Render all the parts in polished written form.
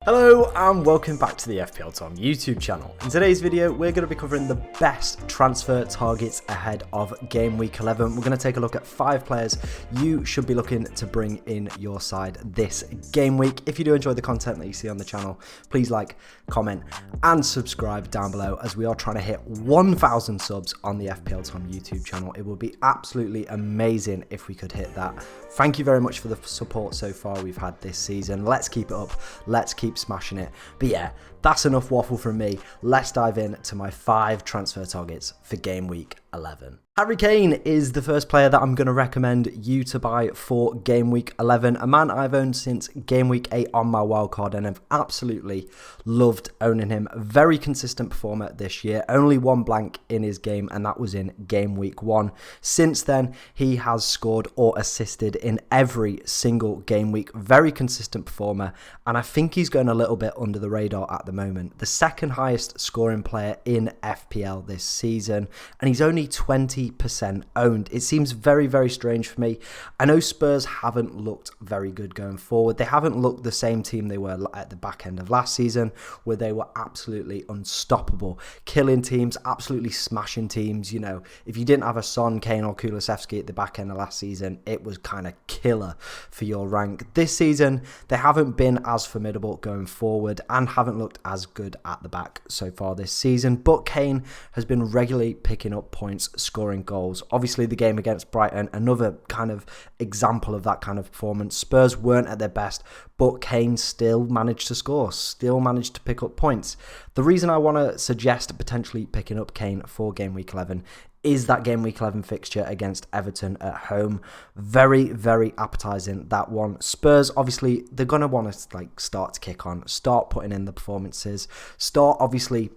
Hello and welcome back to the FPL Tom YouTube channel. In today's video, we're going to be covering the best transfer targets ahead of game week 11. We're going to take a look at 5 players you should be looking to bring in your side this game week. If you do enjoy the content that you see on the channel, please like, comment and subscribe down below as we are trying to hit 1,000 subs on the FPL Tom YouTube channel. It would be absolutely amazing if we could hit that. Thank you very much for the support so far we've had this season. Let's keep it up. Let's keep smashing it. But yeah, that's enough waffle from me. Let's dive in to my 5 transfer targets for game week 11. Harry Kane is the first player that I'm going to recommend you to buy for game week 11. A man I've owned since game week 8 on my wildcard and I've absolutely loved owning him. Very consistent performer this year. Only one blank in his game and that was in game week 1. Since then, he has scored or assisted in every single game week. Very consistent performer and I think he's going a little bit under the radar at the moment. The second highest scoring player in FPL this season and he's only 20% owned. It seems very, very strange for me. I know Spurs haven't looked very good going forward. They haven't looked the same team they were at the back end of last season, where they were absolutely unstoppable, killing teams, absolutely smashing teams. You know, if you didn't have a Son, Kane or Kulusevski at the back end of last season, it was kind of killer for your rank. This season, they haven't been as formidable going forward and haven't looked as good at the back so far this season, but Kane has been regularly picking up points, scoring goals. Obviously the game against Brighton, another kind of example of that kind of performance. Spurs weren't at their best, but Kane still managed to score, still managed to pick up points. The reason I want to suggest potentially picking up Kane for game week 11 is that game week 11 fixture against Everton at home. Very, very appetizing, that one. Spurs, obviously, they're going to want to start to kick on, start putting in the performances, start obviously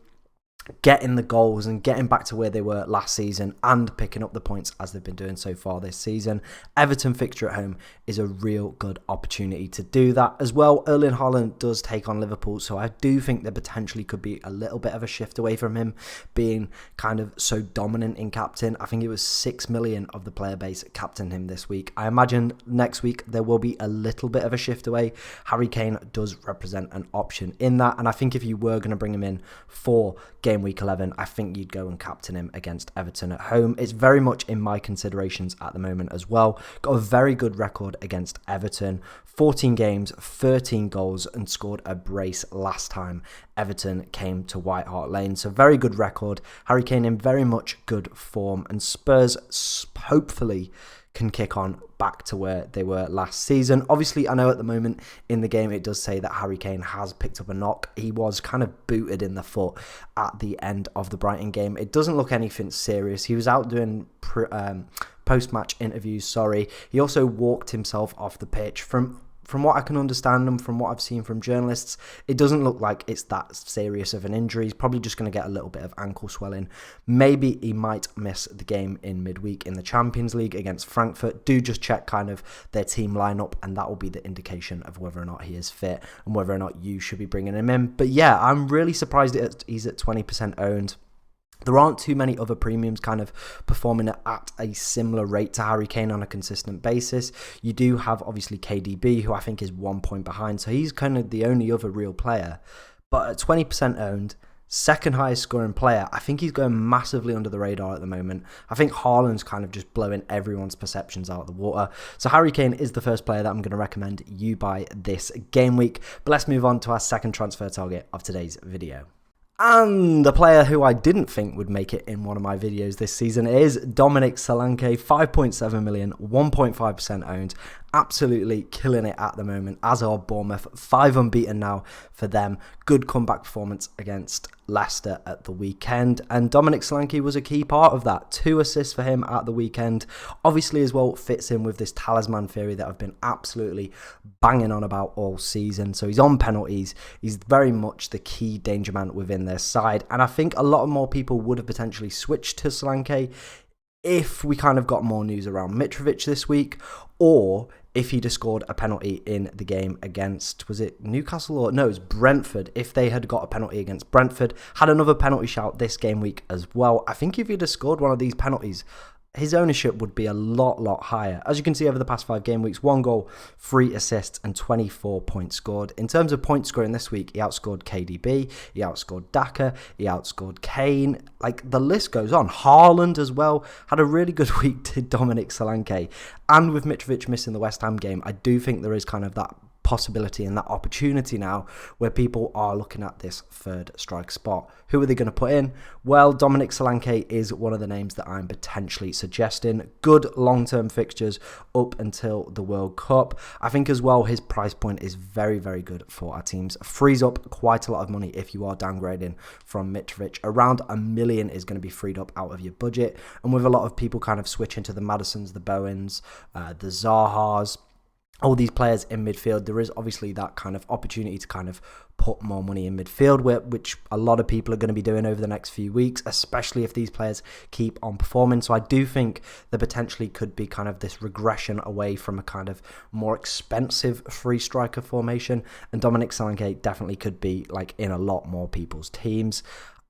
getting the goals and getting back to where they were last season and picking up the points as they've been doing so far this season. Everton fixture at home is a real good opportunity to do that as well. Erling Haaland does take on Liverpool, so I do think there potentially could be a little bit of a shift away from him being kind of so dominant in captain. I think it was 6 million of the player base captain him this week. I imagine next week there will be a little bit of a shift away. Harry Kane does represent an option in that, and I think if you were going to bring him in for game week 11, I think you'd go and captain him against Everton at home. It's very much in my considerations at the moment as well. Got a very good record against Everton. 14 games, 13 goals and scored a brace last time Everton came to White Hart Lane. So very good record. Harry Kane in very much good form and Spurs hopefully can kick on back to where they were last season. Obviously, I know at the moment in the game it does say that Harry Kane has picked up a knock. He was kind of booted in the foot at the end of the Brighton game. It doesn't look anything serious. He was out doing post-match interviews, He also walked himself off the pitch. From what I can understand and from what I've seen from journalists, it doesn't look like it's that serious of an injury. He's probably just going to get a little bit of ankle swelling. Maybe he might miss the game in midweek in the Champions League against Frankfurt. Do just check kind of their team lineup and that will be the indication of whether or not he is fit and whether or not you should be bringing him in. But yeah, I'm really surprised that he's at 20% owned. There aren't too many other premiums kind of performing at a similar rate to Harry Kane on a consistent basis. You do have obviously KDB, who I think is 1 point behind, so he's kind of the only other real player. But at 20% owned, second highest scoring player, I think he's going massively under the radar at the moment. I think Haaland's kind of just blowing everyone's perceptions out of the water. So Harry Kane is the first player that I'm going to recommend you buy this game week. But let's move on to our second transfer target of today's video. And the player who I didn't think would make it in one of my videos this season is SOLANKE, 5.7 million, 1.5% owned. Absolutely killing it at the moment, as are Bournemouth. 5 unbeaten now for them. Good comeback performance against Leicester at the weekend. And SOLANKE was a key part of that. 2 assists for him at the weekend. Obviously as well fits in with this talisman theory that I've been absolutely banging on about all season. So he's on penalties. He's very much the key danger man within their side. And I think a lot more people would have potentially switched to SOLANKE if we kind of got more news around Mitrovic this week, or if he'd have scored a penalty in the game against, was it Newcastle or no, it was Brentford. If they had got a penalty against Brentford, had another penalty shout this game week as well. I think if he'd have scored one of these penalties, his ownership would be a lot higher. As you can see over the past 5 game weeks, 1 goal, 3 assists and 24 points scored. In terms of point scoring this week, he outscored KDB, he outscored DAKA, he outscored Kane. Like, the list goes on. Haaland as well had a really good week, did Dominic Solanke. And with Mitrovic missing the West Ham game, I do think there is kind of that possibility and that opportunity now where people are looking at this third strike spot. Who are they going to put in? Well, Dominic Solanke is one of the names that I'm potentially suggesting. Good long-term fixtures up until the World Cup. I think as well his price point is very good for our teams. Frees up quite a lot of money if you are downgrading from Mitrovic. Around $1 million is going to be freed up out of your budget, and with a lot of people kind of switching to the Madisons, the Bowens, the Zahas, all these players in midfield, there is obviously that kind of opportunity to kind of put more money in midfield, which a lot of people are going to be doing over the next few weeks, especially if these players keep on performing. So I do think there potentially could be kind of this regression away from a kind of more expensive free striker formation, and Dominic Solanke definitely could be like in a lot more people's teams.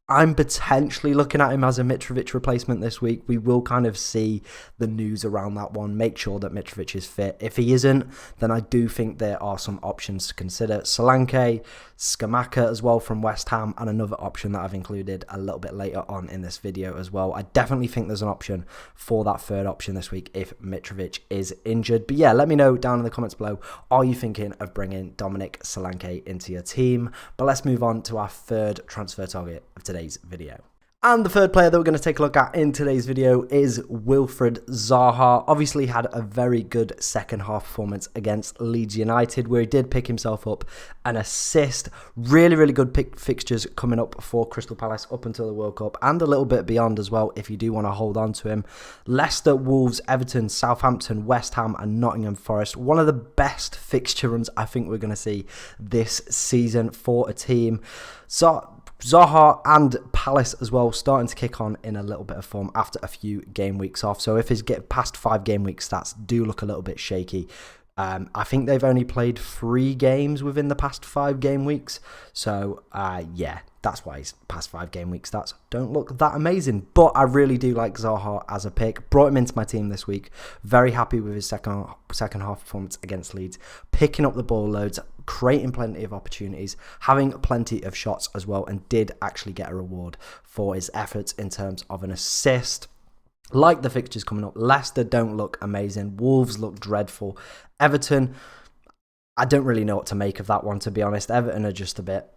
I'm potentially looking at him as a Mitrovic replacement this week. We will kind of see the news around that one. Make sure that Mitrovic is fit. If he isn't, then I do think there are some options to consider. Solanke, Scamacca as well from West Ham, and another option that I've included a little bit later on in this video as well. I definitely think there's an option for that third option this week if Mitrovic is injured. But yeah, let me know down in the comments below. Are you thinking of bringing Dominic Solanke into your team? But let's move on to our third transfer target of today's video. And the third player that we're going to take a look at in today's video is Wilfried Zaha. Obviously had a very good second half performance against Leeds United, where he did pick himself up an assist. Really good fixtures coming up for Crystal Palace up until the World Cup, and a little bit beyond as well if you do want to hold on to him. Leicester, Wolves, Everton, Southampton, West Ham and Nottingham Forest. One of the best fixture runs I think we're going to see this season for a team. So Zaha and Palace as well starting to kick on in a little bit of form after a few game weeks off. So if his past 5 game week stats do look a little bit shaky, I think they've only played 3 games within the past 5 game weeks. So yeah, that's why his past 5 game week stats don't look that amazing. But I really do like Zaha as a pick. Brought him into my team this week. Very happy with his second half performance against Leeds. Picking up the ball loads, creating plenty of opportunities, having plenty of shots as well, and did actually get a reward for his efforts in terms of an assist. Like the fixtures coming up, Leicester don't look amazing. Wolves look dreadful. Everton, I don't really know what to make of that one, to be honest. Everton are just a bit,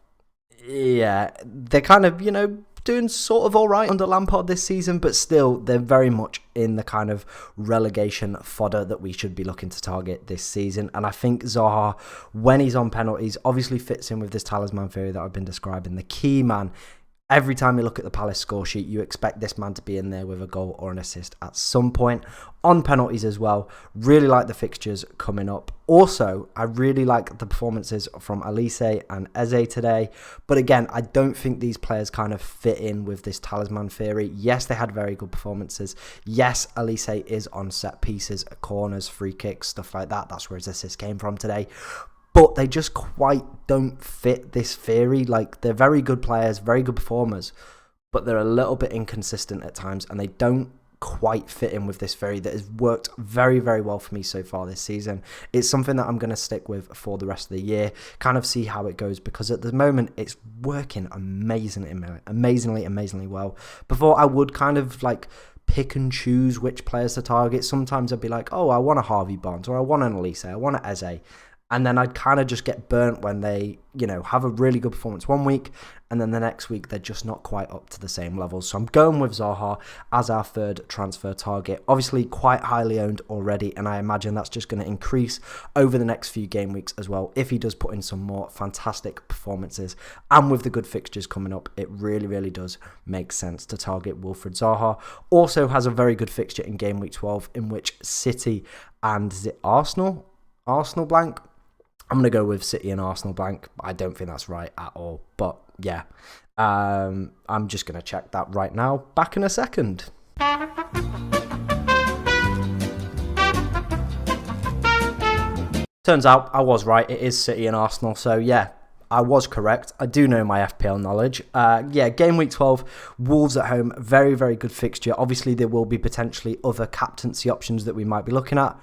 yeah, they're kind of, you know, doing sort of all right under Lampard this season, but still they're very much in the kind of relegation fodder that we should be looking to target this season. And I think Zaha, when he's on penalties, obviously fits in with this talisman theory that I've been describing. The key man, every time you look at the Palace score sheet, you expect this man to be in there with a goal or an assist at some point. On penalties as well, really like the fixtures coming up. Also, I really like the performances from Elise and Eze today. But again, I don't think these players kind of fit in with this talisman theory. Yes, they had very good performances. Yes, Elise is on set pieces, corners, free kicks, stuff like that. That's where his assist came from today. But they just quite don't fit this theory. Like, they're very good players, very good performers, but they're a little bit inconsistent at times, and they don't quite fit in with this theory that has worked very well for me so far this season. It's something that I'm going to stick with for the rest of the year, kind of see how it goes, because at the moment it's working amazingly well. Before, I would kind of like pick and choose which players to target. Sometimes I'd be like, oh, I want a Harvey Barnes, or I want an Elise, I want an Eze. And then I'd kind of just get burnt when they, you know, have a really good performance one week, and then the next week they're just not quite up to the same level. So I'm going with Zaha as our third transfer target. Obviously quite highly owned already, and I imagine that's just going to increase over the next few game weeks as well if he does put in some more fantastic performances. And with the good fixtures coming up, it really does make sense to target Wilfried Zaha. Also has a very good fixture in game week 12, in which City and, is it Arsenal blank? I'm going to go with City and Arsenal blank. I don't think that's right at all. But yeah, I'm just going to check that right now. Back in a second. Turns out I was right. It is City and Arsenal. So yeah, I was correct. I do know my FPL knowledge. Yeah, game week 12, Wolves at home. Very, very good fixture. Obviously, there will be potentially other captaincy options that we might be looking at.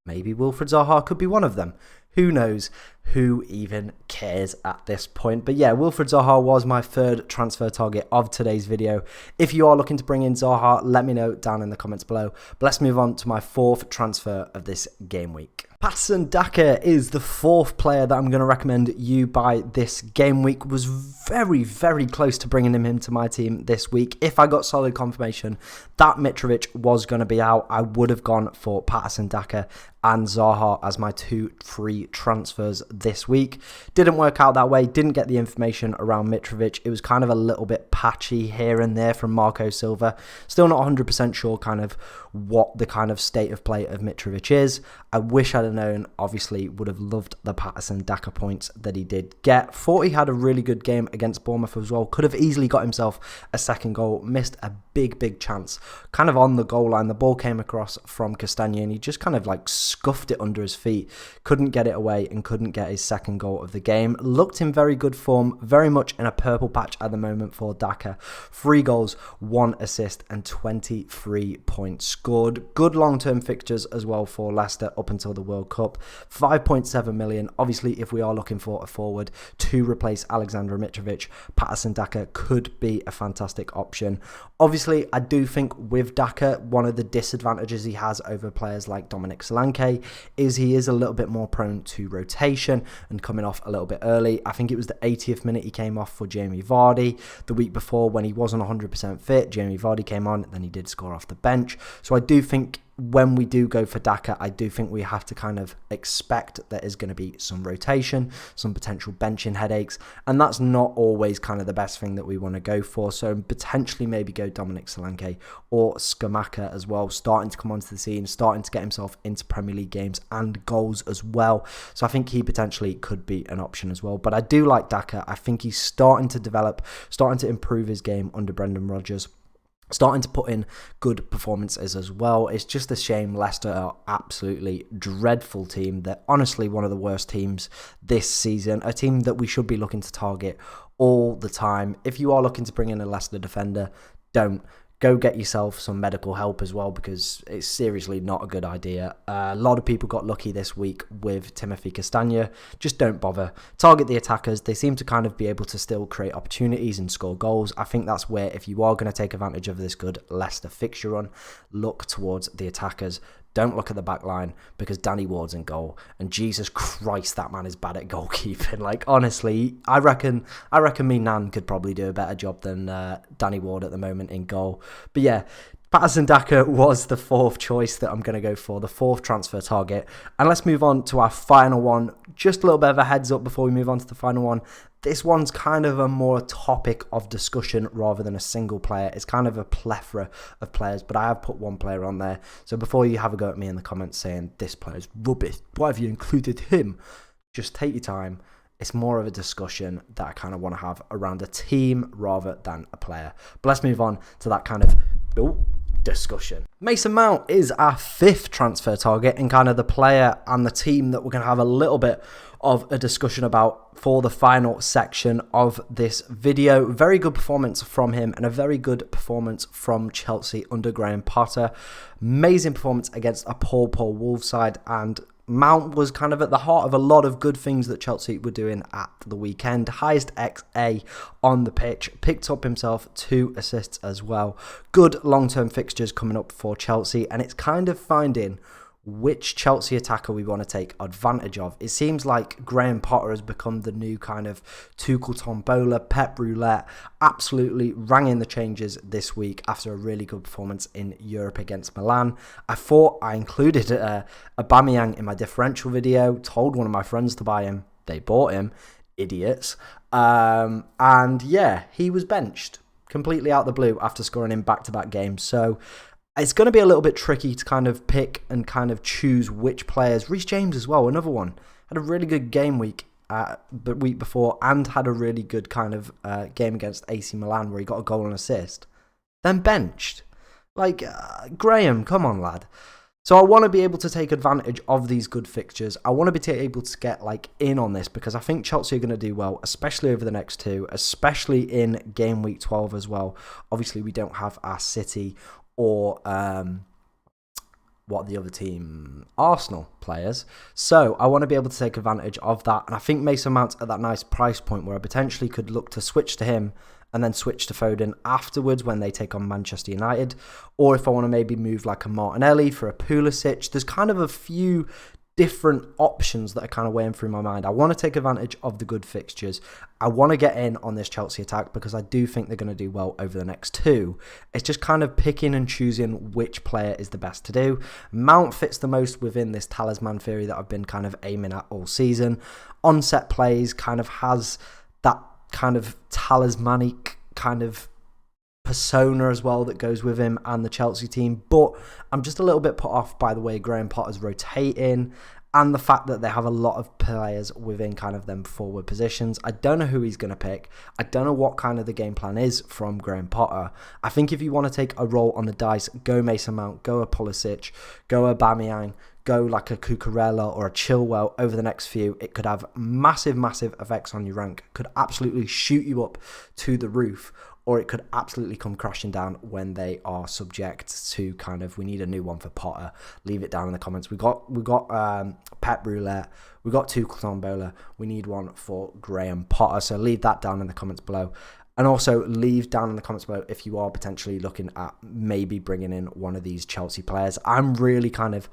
Maybe Wilfried Zaha could be one of them. Who knows? Who even cares at this point? But yeah, Wilfried Zaha was my third transfer target of today's video. If you are looking to bring in Zaha, let me know down in the comments below. But let's move on to my fourth transfer of this game week. Patterson DAKA is the fourth player that I'm going to recommend you buy this game week. Was very, very close to bringing him into my team this week. If I got solid confirmation that Mitrovic was going to be out, I would have gone for Patterson DAKA and Zaha as my two free transfers this week. Didn't work out that way. Didn't get the information around Mitrovic. It was kind of a little bit patchy here and there from Marco Silva. Still not 100% sure kind of what the kind of state of play of Mitrovic is. I wish I'd have known. Obviously would have loved the Patterson DAKA points that he did get. Thought he had a really good game against Bournemouth as well. Could have easily got himself a second goal. Missed a big chance kind of on the goal line. The ball came across from Castagna and he just kind of like scuffed it under his feet. Couldn't get it away and couldn't get his second goal of the game. Looked in very good form. Very much in a purple patch at the moment for DAKA. 3 goals, 1 assist and 23 points scored. Good long-term fixtures as well for Leicester up until the World Cup. 5.7 million. Obviously, if we are looking for a forward to replace Alexander Mitrovic, Patterson DAKA could be a fantastic option. Obviously, I do think with DAKA, one of the disadvantages he has over players like Dominic Solanke is he is a little bit more prone to rotation and coming off a little bit early. I think it was the 80th minute he came off for Jamie Vardy. The week before when he wasn't 100% fit, Jamie Vardy came on, then he did score off the bench. So I do think when we do go for DAKA, I do think we have to kind of expect there is going to be some rotation, some potential benching headaches, and that's not always kind of the best thing that we want to go for. So potentially maybe go Dominic Solanke or Scamacca as well, starting to come onto the scene, starting to get himself into Premier League games and goals as well. So I think he potentially could be an option as well. But I do like DAKA. I think he's starting to develop, starting to improve his game under Brendan Rodgers. Starting to put in good performances as well. It's just a shame Leicester are absolutely dreadful team. They're honestly one of the worst teams this season. A team that we should be looking to target all the time. If you are looking to bring in a Leicester defender, don't. Go get yourself some medical help as well, because it's seriously not a good idea. A lot of people got lucky this week with Timothy Castagna. Just don't bother. Target the attackers. They seem to kind of be able to still create opportunities and score goals. I think that's where, if you are going to take advantage of this good Leicester fixture run, look towards the attackers. Don't look at the back line, because Danny Ward's in goal. And Jesus Christ, that man is bad at goalkeeping. Like, honestly, I reckon me Nan could probably do a better job than Danny Ward at the moment in goal. But yeah, Patterson DAKA was the fourth choice that I'm going to go for, the fourth transfer target. And let's move on to our final one. Just a little bit of a heads up before we move on to the final one. This one's kind of a more topic of discussion rather than a single player. It's kind of a plethora of players, but I have put one player on there. So before you have a go at me in the comments saying, this player's rubbish, why have you included him? Just take your time. It's more of a discussion that I kind of want to have around a team rather than a player. But let's move on to that kind of discussion. Mason Mount is our fifth transfer target and kind of the player and the team that we're going to have a little bit of a discussion about for the final section of this video. Very good performance from him and a very good performance from Chelsea under Graham Potter. Amazing performance against a poor Wolves side, and Mount was kind of at the heart of a lot of good things that Chelsea were doing at the weekend. Highest XA on the pitch. Picked up himself 2 assists as well. Good long-term fixtures coming up for Chelsea, and it's kind of finding which Chelsea attacker we want to take advantage of. It seems like Graham Potter has become the new kind of Tuchel Tombola, Pep Roulette. Absolutely rang in the changes this week after a really good performance in Europe against Milan. I thought I included Aubameyang in my differential video, told one of my friends to buy him. They bought him. Idiots. And yeah, he was benched completely out the blue after scoring in back-to-back games. So it's going to be a little bit tricky to kind of pick and kind of choose which players. Reece James as well, another one. Had a really good game week the week before and had a really good kind of game against AC Milan where he got a goal and assist. Then benched. Like, Graham, come on, lad. So I want to be able to take advantage of these good fixtures. I want to be able to get like in on this because I think Chelsea are going to do well, especially over the next two, especially in game week 12 as well. Obviously, we don't have our City or what the other team, Arsenal players. So I want to be able to take advantage of that. And I think Mason Mount's at that nice price point where I potentially could look to switch to him and then switch to Foden afterwards when they take on Manchester United. Or if I want to maybe move like a Martinelli for a Pulisic, there's kind of a few different options that are kind of weighing through my mind. I want to take advantage of the good fixtures. I want to get in on this Chelsea attack because I do think they're going to do well over the next two. It's just kind of picking and choosing which player is the best to do. Mount fits the most within this talisman theory that I've been kind of aiming at all season. On-set plays kind of has that kind of talismanic kind of persona as well that goes with him and the Chelsea team, but I'm just a little bit put off by the way Graham Potter's rotating and the fact that they have a lot of players within kind of them forward positions. I don't know who he's going to pick. I don't know what kind of the game plan is from Graham Potter. I think if you want to take a roll on the dice, go Mason Mount, go a Pulisic, go a Aubameyang, go like a Cucurella or a Chilwell over the next few. It could have massive, massive effects on your rank. Could absolutely shoot you up to the roof, or it could absolutely come crashing down when they are subject to kind of, we need a new one for Potter. Leave it down in the comments. We got Pep Roulette. We got Tuchel Tombola. We need one for Graham Potter. So leave that down in the comments below. And also leave down in the comments below if you are potentially looking at maybe bringing in one of these Chelsea players. I'm really kind of,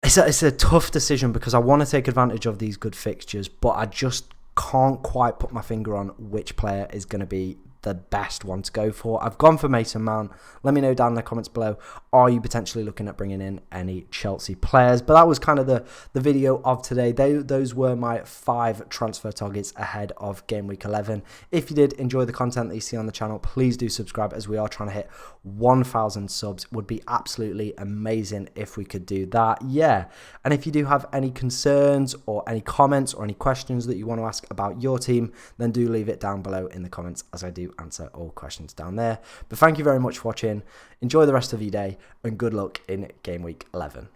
it's a tough decision because I want to take advantage of these good fixtures, but I just can't quite put my finger on which player is going to be the best one to go for. I've gone for Mason Mount. Let me know down in the comments below, are you potentially looking at bringing in any Chelsea players? But that was kind of the video of today. Those were my 5 transfer targets ahead of game week 11. If you did enjoy the content that you see on the channel, please do subscribe as we are trying to hit 1,000 subs. It would be absolutely amazing if we could do that. Yeah. And if you do have any concerns or any comments or any questions that you want to ask about your team, then do leave it down below in the comments as I do answer all questions down there. But thank you very much for watching. Enjoy the rest of your day and good luck in game week 11.